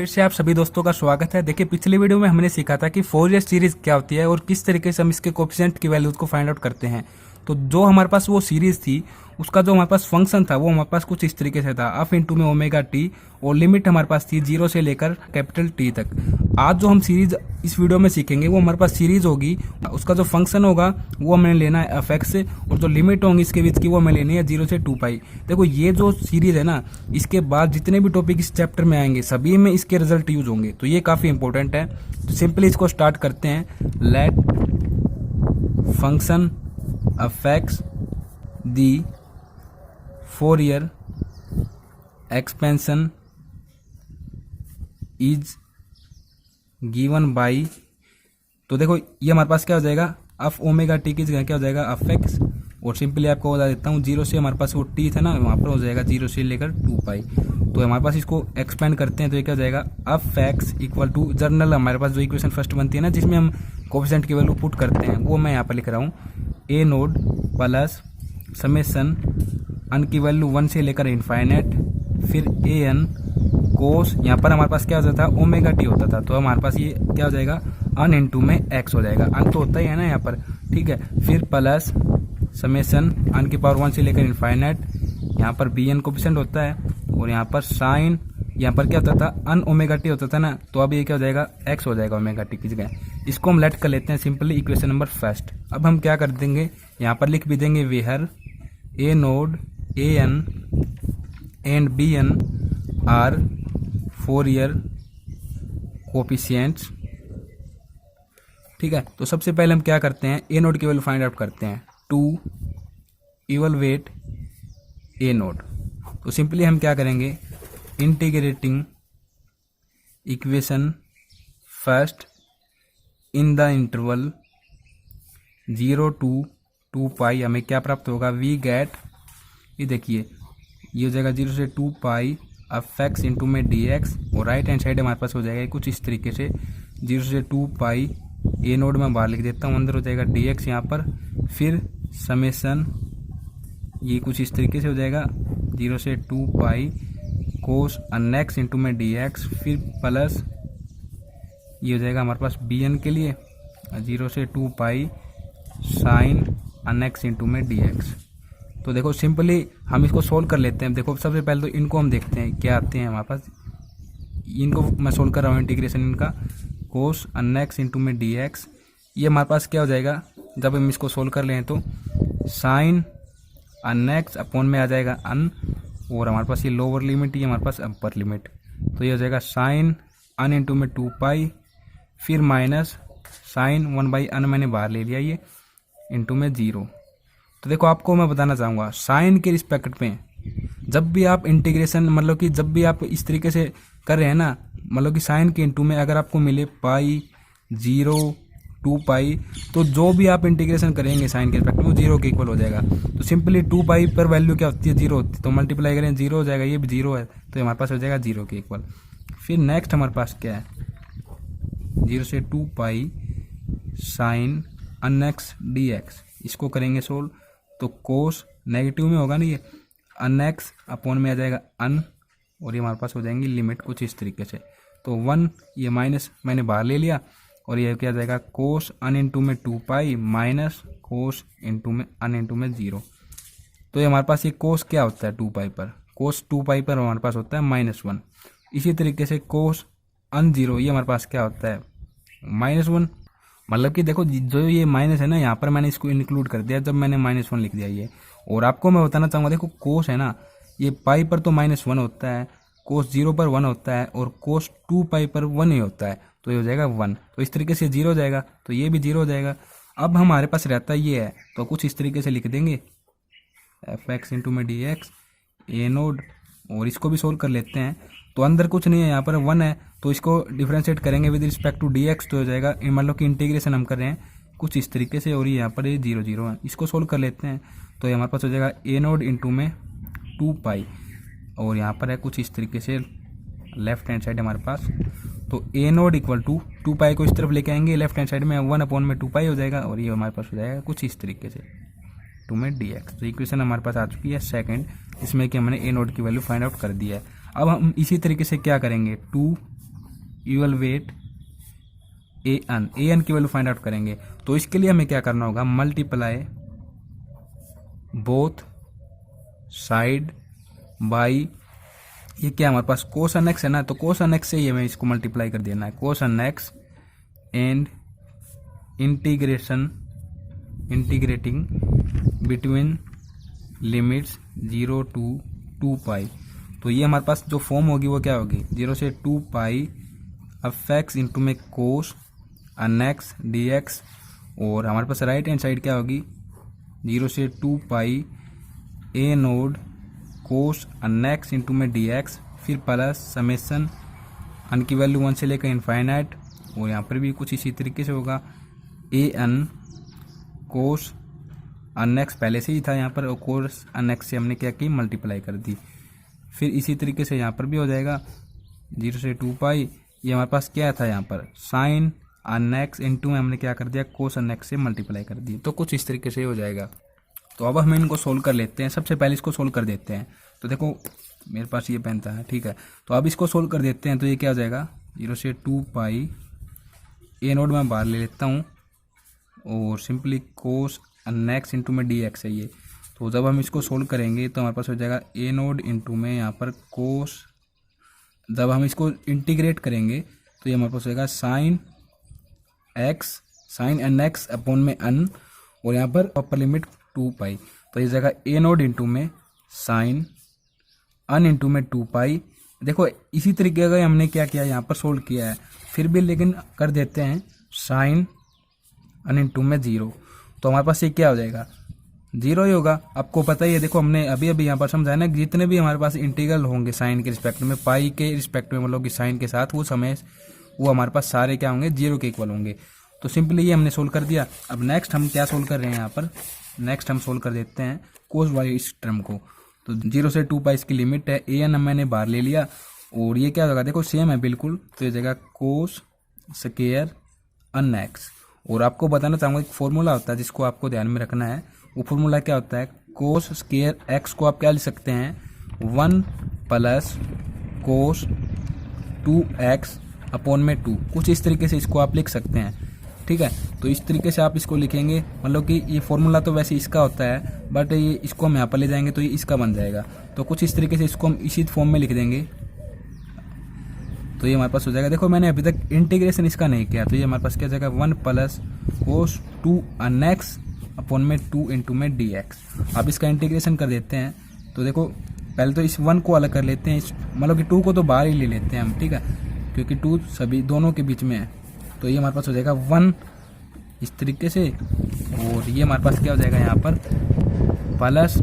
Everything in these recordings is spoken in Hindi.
फिर से आप सभी दोस्तों का स्वागत है। देखिए, पिछली वीडियो में हमने सीखा था कि फोरियर सीरीज क्या होती है और किस तरीके से हम इसके कोफिशिएंट की वैल्यूज को फाइंड आउट करते हैं। तो जो हमारे पास वो सीरीज थी, उसका जो हमारे पास फंक्शन था वो हमारे पास कुछ इस तरीके से था, अफ इंटू में ओमेगा टी, और लिमिट हमारे पास थी 0 से लेकर कैपिटल टी तक। आज जो हम सीरीज इस वीडियो में सीखेंगे वो हमारे पास सीरीज होगी, उसका जो फंक्शन होगा वो हमें लेना है एफ एक्स, और जो लिमिट होंगी इसके बीच की वो हमें लेनी है 0 से 2 पाई। देखो, ये जो सीरीज है ना, इसके बाद जितने भी टॉपिक इस चैप्टर में आएंगे सभी में इसके रिजल्ट यूज होंगे, तो ये काफी इंपॉर्टेंट है। तो सिंपली इसको स्टार्ट करते हैं। Let function affects the Fourier expansion is given by, तो देखो ये हमारे पास क्या हो जाएगा, अफ ओमेगा टी की जगह क्या हो जाएगा अफ एक्स, और सिंपली आपको बता देता हूँ 0 से हमारे पास वो टी था ना, वहाँ पर हो जाएगा 0 से लेकर 2 पाई। तो हमारे पास इसको एक्सपेंड करते हैं तो ये क्या हो जाएगा, f x equal to general हमारे पास जो इक्वेशन फर्स्ट बनती है ना, जिसमें हम कोफिशिएंट की वैल्यू पुट करते हैं, वो मैं यहाँ पर लिख रहा हूँ। ए नोड प्लस समेसन अन की वैल्यू 1 से लेकर इनफाइनेट, फिर ए एन कोस, यहाँ पर हमारे पास क्या होता था ओमेगा टी होता था, तो हमारे पास ये क्या हो जाएगा अन इंटू में एक्स हो जाएगा, अन तो होता ही है ना यहाँ पर, ठीक है। फिर प्लस समेसन अन की पावर 1 से लेकर इनफाइनेट, यहाँ पर बी एन कोफिशिएंट होता है, और यहाँ पर साइन, यहाँ पर क्या होता था अन ओमेगा टी होता था ना, तो अब ये क्या हो जाएगा एक्स हो जाएगा ओमेगा टी की जगह। इसको हम लेट कर लेते हैं सिंपली इक्वेशन नंबर फर्स्ट। अब हम क्या कर देंगे, यहाँ पर लिख भी देंगे where a naught a n and b n are Fourier coefficients, ठीक है। तो सबसे पहले हम क्या करते हैं, ए नोड की वैल्यू फाइंड आउट करते हैं टू इवलुएट ए नोड। तो सिंपली हम क्या करेंगे, integrating equation first in the interval 0 to 2 pi, हमें क्या प्राप्त होगा, वी गेट, ये देखिए ये हो जाएगा 0 से 2 पाई अफ एक्स इंटू में डी एक्स, और राइट हैंड साइड हमारे पास हो जाएगा कुछ इस तरीके से 0 से 2 पाई, ए नोड में बाहर लिख देता हूँ, अंदर हो जाएगा डी एक्स यहाँ पर, फिर समेसन ये कुछ इस तरीके से हो जाएगा 0 से 2 पाई कोस अन एक्स इंटू में डी एक्स, फिर प्लस ये हो जाएगा हमारे पास बी एन के लिए 0 से 2 pi sine n x into में डी एक्स। तो देखो सिंपली हम इसको सोल्व कर लेते हैं। देखो सबसे पहले तो इनको हम देखते हैं क्या आते हैं हमारे पास, इनको मैं सोल्व कर रहा हूँ इंटीग्रेशन इनका, कोस अन एक्स इंटू में डी एक्स, ये हमारे पास क्या हो जाएगा जब हम इसको सोल्व कर लें, तो साइन अन एक्स अपॉन में आ जाएगा अन, और हमारे पास ये लोअर लिमिट, ये हमारे पास अपर लिमिट, तो ये हो जाएगा साइन अन इंटू में 2 पाई, फिर माइनस साइन 1/अन मैंने बाहर ले लिया ये इंटू में 0। तो देखो आपको मैं बताना चाहूँगा, साइन के रिस्पेक्ट में जब भी आप इंटीग्रेशन, मतलब कि जब भी आप इस तरीके से कर रहे हैं ना, मतलब कि साइन के इंटू में अगर आपको मिले पाई 0 2 पाई, तो जो भी आप इंटीग्रेशन करेंगे साइन के रिस्पेक्ट में वो 0 के इक्वल हो जाएगा। तो सिंपली 2 पाई पर वैल्यू क्या होती है 0 होती है, तो मल्टीप्लाई करें 0 हो जाएगा, ये भी 0 है, तो हमारे पास हो जाएगा 0 के इक्वल। फिर नेक्स्ट हमारे पास क्या है, 0 से 2 pi sine n x d x, इसको करेंगे सोल्व, तो कोस नेगेटिव में होगा ना, ये अन एक्स अपॉन में आ जाएगा अन, और ये हमारे पास हो जाएंगी लिमिट कुछ इस तरीके से, तो 1 ये माइनस मैंने बाहर ले लिया, और ये क्या जाएगा कोस अन इंटू में 2 पाई माइनस कोस इंटू में अन इंटू में 0। तो ये हमारे पास ये कोस क्या होता है 2 पाई पर, कोस 2 पाई पर हमारे पास होता है -1। इसी तरीके से कोस अन 0 ये हमारे पास क्या होता है -1। मतलब कि देखो जो ये माइनस है ना, यहाँ पर मैंने इसको इंक्लूड कर दिया जब मैंने -1 लिख दिया ये। और आपको मैं बताना चाहूँगा, देखो कोस है ना, ये पाई पर तो -1 होता है, कोस 0 पर 1 होता है, और कोस 2 पाई पर 1 ही होता है, तो ये हो जाएगा 1। तो इस तरीके से 0 हो जाएगा, तो ये भी 0 हो जाएगा। अब हमारे पास रहता ये है, तो कुछ इस तरीके से लिख देंगे एफ एक्स इंटू में डी एक्स ए नोड, और इसको भी सोल्व कर लेते हैं। तो अंदर कुछ नहीं है, यहाँ पर 1 है, तो इसको डिफरेंशिएट करेंगे with respect to d x, तो हो जाएगा मतलब कि इंटीग्रेशन हम कर रहे हैं कुछ इस तरीके से, और ये यहाँ पर ये 0 0 है, इसको सोल्व कर लेते हैं। तो ये हमारे पास हो जाएगा ए नोड इंटू में 2 पाई, और यहाँ पर है कुछ इस तरीके से लेफ्ट हैंड साइड हमारे पास, तो ए नोड इक्वल टू 2 पाई को इस तरफ लेके आएंगे, लेफ्ट हैंड साइड में 1 अपॉन में 2 पाई हो जाएगा, और ये हमारे पास हो जाएगा कुछ इस तरीके से 2 में डी एक्स। तो इक्वेशन हमारे पास आ चुकी है सेकंड, इसमें कि हमने ए नोड की वैल्यू फाइंड आउट कर दी है। अब हम इसी तरीके से क्या करेंगे, 2 इवैल्यूएट ए एन की वैल्यू फाइंड आउट करेंगे। तो इसके लिए हमें क्या करना होगा, मल्टीप्लाई बोथ साइड बाई, ये क्या हमारे पास कोसन एक्स है ना, तो कोसन एक्स से ही हमें इसको मल्टीप्लाई कर देना है, cosine x and integrating between limits 0 to 2 pi. तो ये हमारे पास जो फॉर्म होगी वो क्या होगी, 0 से 2 पाई एफ एक्स इंटू में cos n x d x, और हमारे पास राइट हैंड साइड क्या होगी 0 से 2 पाई ए नोड कोस एन एक्स इंटू में डी एक्स, फिर प्लस समेसन अन की वैल्यू 1 से लेकर इनफाइनाइट, और यहाँ पर भी कुछ इसी तरीके से होगा A N cos n x पहले से ही था यहाँ पर, और कोस एन एक्स से हमने क्या की मल्टीप्लाई कर दी। फिर इसी तरीके से यहाँ पर भी हो जाएगा 0 से 2 पाई, ये हमारे पास क्या था यहाँ पर साइन एन एक्स इंटू में हमने क्या कर दिया कोस एन एक्स से मल्टीप्लाई कर दी। तो कुछ इस तरीके से हो जाएगा। तो अब हम इनको सोल्व कर लेते हैं। सबसे पहले इसको सोल्व कर देते हैं। तो देखो मेरे पास ये पेन था, ठीक है, तो अब इसको सोल्व कर देते हैं। तो ये क्या हो जाएगा 0 से 2 पाई ए नोड में बाहर ले लेता हूँ, और सिंपली कोस एन एक्स इंटू में डी एक्स है ये। तो जब हम इसको सोल्व करेंगे तो हमारे पास हो जाएगा ए नोड इंटू में यहाँ पर कोस, जब हम इसको इंटीग्रेट करेंगे तो ये हमारे पास हो जाएगा साइन एन एक्स अपॉन में एन, और यहाँ पर अपर लिमिट 2 पाई। तो ये जगह ए नोड इंटू में साइन अन इंटू में 2 पाई। देखो इसी तरीके का हमने क्या किया यहाँ पर सोल्व किया है, फिर भी लेकिन कर देते हैं साइन अन इंटू में 0। तो हमारे पास ये क्या हो जाएगा 0 ही होगा। आपको पता ही है, देखो हमने अभी अभी यहाँ पर समझाया ना, जितने भी हमारे पास इंटीग्रल होंगे साइन के रिस्पेक्ट में, पाई के रिस्पेक्ट में, मतलब कि साइन के साथ, वो समय वो हमारे पास सारे क्या होंगे 0 के इक्वल होंगे। तो सिंपली ये हमने सोल्व कर दिया। अब नेक्स्ट हम क्या सोल्व कर रहे हैं यहाँ पर, नेक्स्ट हम सोल्व कर देते हैं कोस वाली इस टर्म को। तो 0 से 2 पाई इसकी लिमिट है, ए एन मैंने बाहर ले लिया, और ये क्या होगा देखो सेम है बिल्कुल। तो ये जगह कोस स्क्वायर अन एक्स, और आपको बताना चाहूँगा एक फॉर्मूला होता है जिसको आपको ध्यान में रखना है। वो फॉर्मूला क्या होता है, कोस स्क्वायर एक्स को आप क्या लिख सकते हैं 1 प्लस कोस 2x अपॉन में 2, कुछ इस तरीके से इसको आप लिख सकते हैं, ठीक है। तो इस तरीके से आप इसको लिखेंगे, मतलब कि ये फॉर्मूला तो वैसे इसका होता है, बट ये इसको हम यहाँ पर ले जाएंगे तो ये इसका बन जाएगा। तो कुछ इस तरीके से इसको हम इसी फॉर्म में लिख देंगे, तो ये हमारे पास हो जाएगा। देखो मैंने अभी तक इंटीग्रेशन इसका नहीं किया, तो ये हमारे पास क्या हो जाएगा 1 plus cos 2 n x upon में 2 इंटू में डी एक्स। अब इसका इंटीग्रेशन कर देते हैं। तो देखो पहले तो इस 1 को अलग कर लेते हैं, इस मतलब कि 2 को तो बाहर ही ले लेते हैं हम, ठीक है, क्योंकि 2 सभी दोनों के बीच में है। तो ये हमारे पास हो जाएगा 1 इस तरीके से, और ये हमारे पास क्या हो जाएगा यहाँ पर प्लस,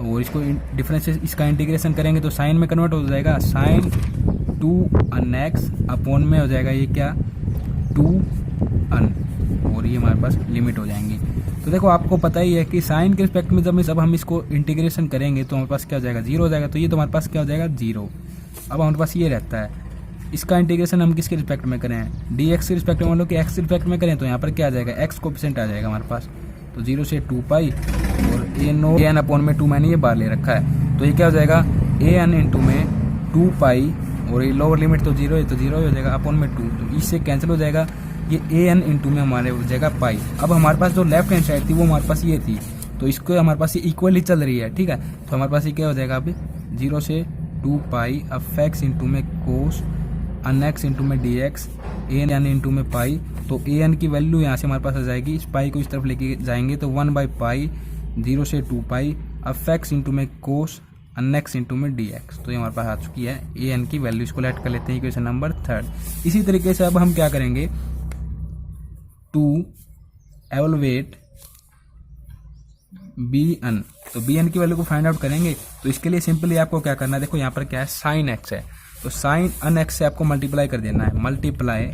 और इसको डिफरेंस इसका इंटीग्रेशन करेंगे तो साइन में कन्वर्ट हो जाएगा, साइन 2 अन एक्स अपॉन में हो जाएगा ये क्या 2 अन, और ये हमारे पास लिमिट हो जाएंगी। तो देखो आपको पता ही है कि साइन के रिस्पेक्ट में जब हम इसको इंटीग्रेशन करेंगे तो हमारे पास क्या हो जाएगा 0 हो जाएगा। तो ये तो हमारे पास क्या हो जाएगा 0। अब हमारे पास ये रहता है, इसका इंटीग्रेशन हम किसके रिस्पेक्ट में करें, डी एक्स के रिस्पेक्ट में, मतलब कि एक्स के रिस्पेक्ट में करें तो यहाँ पर क्या आ जाएगा एक्स कोएफिशिएंट आ जाएगा हमारे पास। तो 0 से 2 पाई, और ए नो ए एन अपॉन में 2 मैंने ये बाहर ले रखा है। तो ये क्या हो जाएगा ए एन इंटू में 2 पाई, और ये लोअर लिमिट तो 0 है, तो 0 ही हो जाएगा अपॉन में 2, तो इससे कैंसिल हो जाएगा। ये ए एन इंटू में हमारे हो जाएगा पाई। अब हमारे पास जो लेफ्ट हैंड साइड थी वो हमारे पास ये थी, तो इसको हमारे पास ये इक्वली चल रही है, ठीक है। तो हमारे पास ये क्या हो जाएगा अब 0 से 2 पाई एफ एक्स इंटू में कोस अन एक्स इंटू में डी एक्स ए एन इंटू में पाई। तो ए एन की वैल्यू यहाँ से हमारे पास आ जाएगी, इस पाई को इस तरफ लेके जाएंगे तो 1 बाई पाई 0 से 2 पाई एफ एक्स इंटू में कोस अन एक्स इंटू में डी एक्स। तो ये हमारे पास आ चुकी है ए एन की वैल्यू, इसको लेट कर लेते हैं इक्वेशन नंबर 3। इसी तरीके से अब हम क्या करेंगे टू एवलुएट बी एन, तो बी एन की वैल्यू को फाइंड आउट करेंगे। तो इसके लिए सिंपली आपको क्या करना है, देखो यहाँ पर क्या है साइन एक्स है, तो साइन अन एक्स से आपको मल्टीप्लाई कर देना है, multiply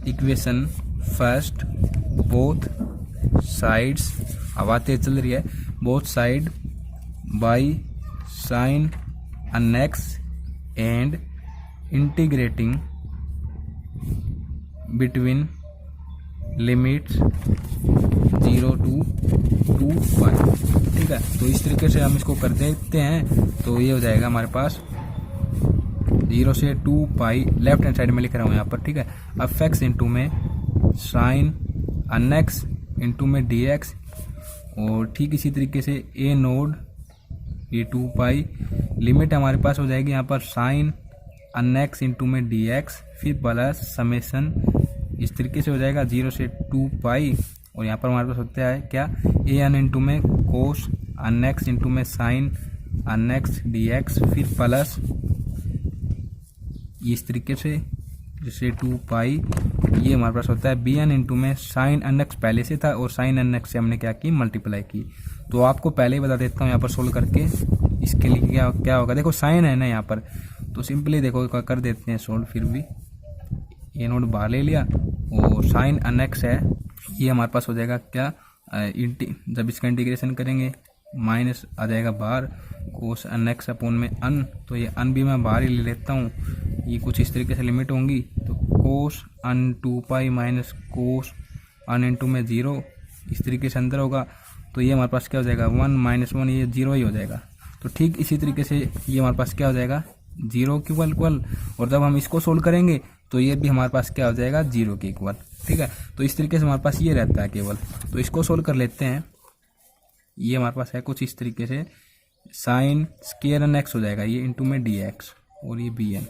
equation first both sides, अब आते चल रही है both side by sine n x and integrating between limits 0 to 2 pi, ठीक है। तो इस तरीके से हम इसको कर देते हैं। तो ये हो जाएगा हमारे पास 0 से 2 पाई लेफ्ट हैंड साइड में लिख रहा हूँ यहाँ पर, ठीक है। एफ एक्स इंटू में साइन एन एक्स इंटू में डी एक्स, और ठीक इसी तरीके से ए नोड ये 2 पाई, लिमिट हमारे पास हो जाएगी यहाँ पर साइन एन एक्स इंटू में डी एक्स, फिर प्लस समेसन इस तरीके से हो जाएगा 0 से 2 पाई, और यहाँ पर हमारे पास होता है क्या, ए एन इंटू में कोस एन एक्स इंटू में sine n x d x, फिर प्लस इस तरीके से जैसे 2 पाई, ये हमारे पास होता है बी एन इंटू में साइन एन एक्स पहले से था और साइन एन एक्स से हमने क्या की, मल्टीप्लाई की। तो आपको पहले ही बता देता हूँ यहाँ पर सोल्व करके इसके लिए क्या क्या होगा। देखो साइन है ना यहाँ पर, तो सिंपली देखो कर देते हैं सोल्व। फिर भी ये नोट बाहर ले लिया और साइन एन एक्स है, ये हमारे पास हो जाएगा क्या, जब इसका इंटीग्रेशन करेंगे माइनस आ जाएगा बाहर, कोस एन एक्स अपोन में अन, तो ये अन भी मैं बाहर ही ले लेता हूँ। ये कुछ इस तरीके से लिमिट होंगी, तो कोस अन 2 पाई माइनस कोस अन इंटू में 0 इस तरीके से अंदर होगा। तो ये हमारे पास क्या हो जाएगा, 1 माइनस 1, ये 0 ही हो जाएगा। तो ठीक इसी तरीके से ये हमारे पास क्या हो जाएगा, 0 के इक्वल, और जब हम इसको सोल्व करेंगे तो ये भी हमारे पास क्या हो जाएगा, 0 के इक्वल, ठीक है। तो इस तरीके से हमारे पास ये रहता है केवल। तो इसको सोल्व कर लेते हैं। ये हमारे पास है कुछ इस तरीके से, साइन स्केयर एन एक्स हो जाएगा ये इंटू में डी एक्स, और ये बी एन,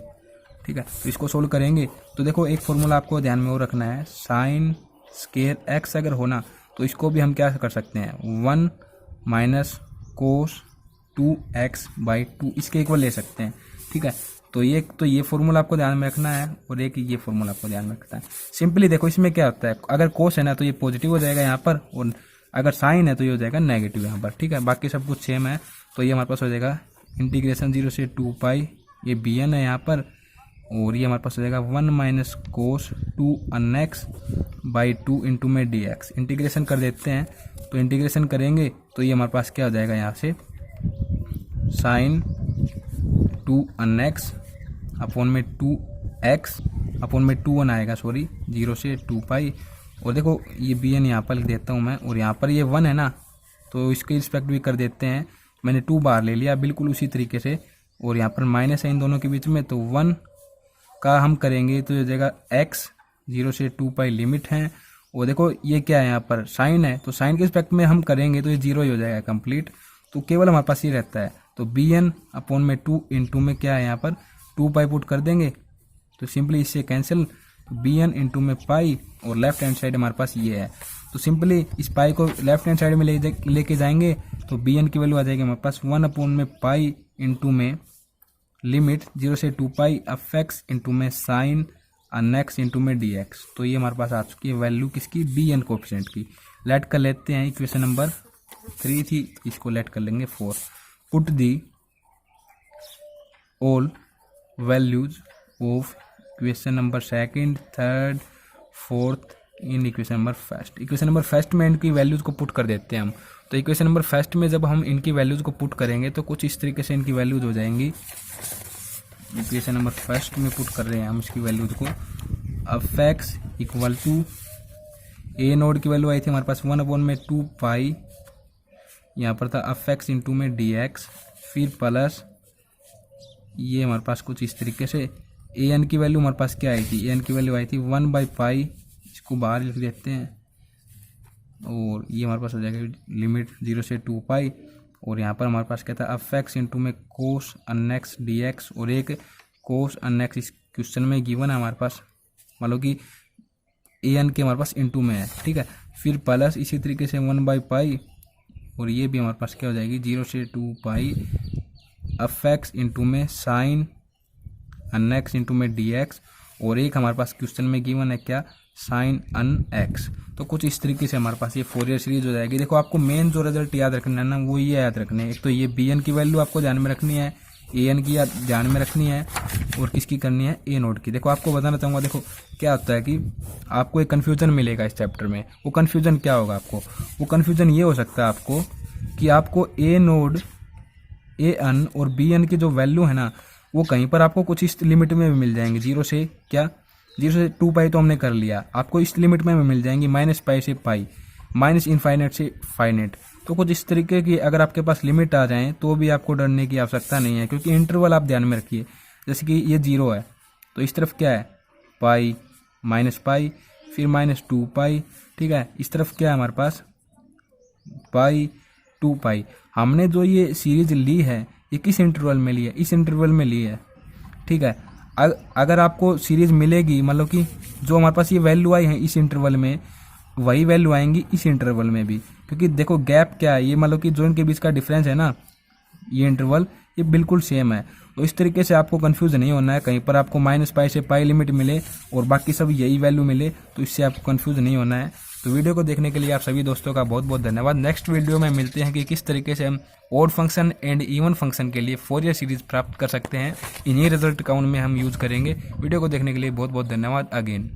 ठीक है। तो इसको सोल्व करेंगे तो देखो एक फॉर्मूला आपको ध्यान में वो रखना है, साइन स्केयर एक्स अगर होना तो इसको भी हम क्या कर सकते हैं, 1 माइनस कोस 2x बाई 2 इसके इक्वल ले सकते हैं, ठीक है। तो ये फॉर्मूला आपको ध्यान में रखना है, और एक ये फॉर्मूला आपको ध्यान में रखना है। सिंपली देखो इसमें क्या होता है, अगर कोस है ना तो ये पॉजिटिव हो जाएगा यहाँ पर, और अगर साइन है तो ये हो जाएगा नेगेटिव यहाँ पर, ठीक है। बाकी सब कुछ सेम है। तो ये हमारे पास हो जाएगा इंटीग्रेशन 0 से 2 पाई, ये बी एन है यहाँ पर, और ये हमारे पास हो जाएगा 1 minus cos 2 n x by 2 into में डी एक्स। इंटीग्रेशन कर देते हैं, तो इंटीग्रेशन करेंगे तो ये हमारे पास क्या हो जाएगा, यहाँ से साइन 2 एन एक्स अपॉन में 2x अपॉन में 2 आएगा, सॉरी 0 से 2 पाई, और देखो ये बी एन यहाँ पर लिख देता हूँ मैं, और यहाँ पर ये 1 है ना, तो इसके रिस्पेक्ट भी कर देते हैं। मैंने 2 बार ले लिया बिल्कुल उसी तरीके से, और यहाँ पर माइनस है इन दोनों के बीच में, तो 1 का हम करेंगे तो ये हो जाएगा x 0 से 2 पाई लिमिट है, और देखो ये क्या है यहाँ पर साइन है, तो साइन के रिस्पेक्ट में हम करेंगे तो ये 0 ही हो जाएगा कंप्लीट। तो केवल हमारे पास ये रहता है, तो बी एन अपॉन में 2 इंटू में क्या है यहाँ पर 2 पाई पुट कर देंगे, तो सिंपली इससे कैंसिल, तो बी एन इंटू में पाई, और लेफ्ट हैंड साइड हमारे पास ये है। तो सिंपली इस पाई को लेफ्ट हैंड साइड में लेके जाएंगे तो बी एन की वैल्यू आ जाएगी हमारे पास 1 अपॉन में पाई इंटू में लिमिट 0 से 2 पाई एफ एक्स इंटू में साइन एन एक्स इंटू में डी एक्स। तो ये हमारे पास आ चुकी है वैल्यू किसकी, बी एन कोएफिशिएंट की। लेट कर लेते हैं, इक्वेशन नंबर 3 थी, इसको लेट कर लेंगे 4। Put the all values of equation number 2nd, 3rd, 4th in equation number 1st। Equation number 1st में इनकी वैल्यूज को पुट कर देते हैं हम। तो इक्वेशन नंबर 1st में जब हम इनकी वैल्यूज को पुट करेंगे तो कुछ इस तरीके से इनकी वैल्यूज हो जाएंगी। इक्वेशन नंबर 1st में पुट कर रहे हैं हम इसकी वैल्यूज को, f x equal to a naught की वैल्यू आई थी हमारे पास 1 अपॉन में 2 पाई, यहाँ पर था एफ एक्स इंटू में डी एक्स, फिर प्लस ये हमारे पास कुछ इस तरीके से ए एन की वैल्यू हमारे पास क्या आई थी, ए एन की वैल्यू आई थी 1 बाई पाई, इसको बाहर लिख देते हैं, और ये हमारे पास हो जाएगा लिमिट 0 से 2 पाई, और यहाँ पर हमारे पास क्या था एफ एक्स इंटू में cos n x d x, और एक कोस एन एक्स इस क्वेश्चन में गिवन है हमारे पास, मान लो कि ए एन के हमारे पास इंटू में है, ठीक है। फिर प्लस इसी तरीके से 1 बाई पाई, और ये भी हमारे पास क्या हो जाएगी 0 से 2 पाई एफ एक्स इंटू में साइन एन एक्स इंटू में डी एक्स, और एक हमारे पास क्वेश्चन में गिवन है क्या, साइन एन एक्स। तो कुछ इस तरीके से हमारे पास ये फोरियर सीरीज हो जाएगी। देखो आपको मेन जो रिजल्ट याद रखना है ना, वो ये याद रखने हैं, एक तो ये बी एन की वैल्यू आपको ध्यान में रखनी है, ए एन की ध्यान में रखनी है, और किसकी करनी है, ए नोड की। देखो आपको बताना चाहूँगा, देखो क्या होता है कि आपको एक कन्फ्यूजन मिलेगा इस चैप्टर में। वो कन्फ्यूजन क्या होगा आपको, वो कन्फ्यूजन ये हो सकता है आपको कि आपको ए नोड, ए एन और बी एन की जो वैल्यू है ना, वो कहीं पर आपको कुछ इस लिमिट में भी मिल जाएंगे, 0 से क्या 0 से 2 पाई तो हमने कर लिया, आपको इस लिमिट में मिल जाएंगी माइनस पाई से पाई, माइनस इनफाइनेट से फाइनेट। तो कुछ इस तरीके की अगर आपके पास लिमिट आ जाए तो भी आपको डरने की आवश्यकता नहीं है, क्योंकि इंटरवल आप ध्यान में रखिए, जैसे कि ये 0 है तो इस तरफ क्या है पाई माइनस पाई, फिर माइनस 2 पाई, ठीक है। इस तरफ क्या है हमारे पास पाई 2 पाई। हमने जो ये सीरीज ली है ये किस इंटरवल में ली है, इस इंटरवल में ली है, ठीक है। अगर आपको सीरीज मिलेगी, मतलब कि जो हमारे पास ये वैल्यू आई है इस इंटरवल में, वही वैल्यू आएंगी इस इंटरवल में भी, क्योंकि देखो गैप क्या है, ये मतलब कि जो इनके बीच का डिफरेंस है ना, ये इंटरवल ये बिल्कुल सेम है। तो इस तरीके से आपको कंफ्यूज नहीं होना है, कहीं पर आपको माइनस पाई से पाई लिमिट मिले और बाकी सब यही वैल्यू मिले, तो इससे आपको कंफ्यूज नहीं होना है। तो वीडियो को देखने के लिए आप सभी दोस्तों का बहुत बहुत धन्यवाद। नेक्स्ट वीडियो में मिलते हैं कि किस तरीके से हम odd function and even function के लिए फोरियर सीरीज प्राप्त कर सकते हैं। इन्हीं रिजल्ट का उनमें हम यूज करेंगे। वीडियो को देखने के लिए बहुत बहुत धन्यवाद अगेन।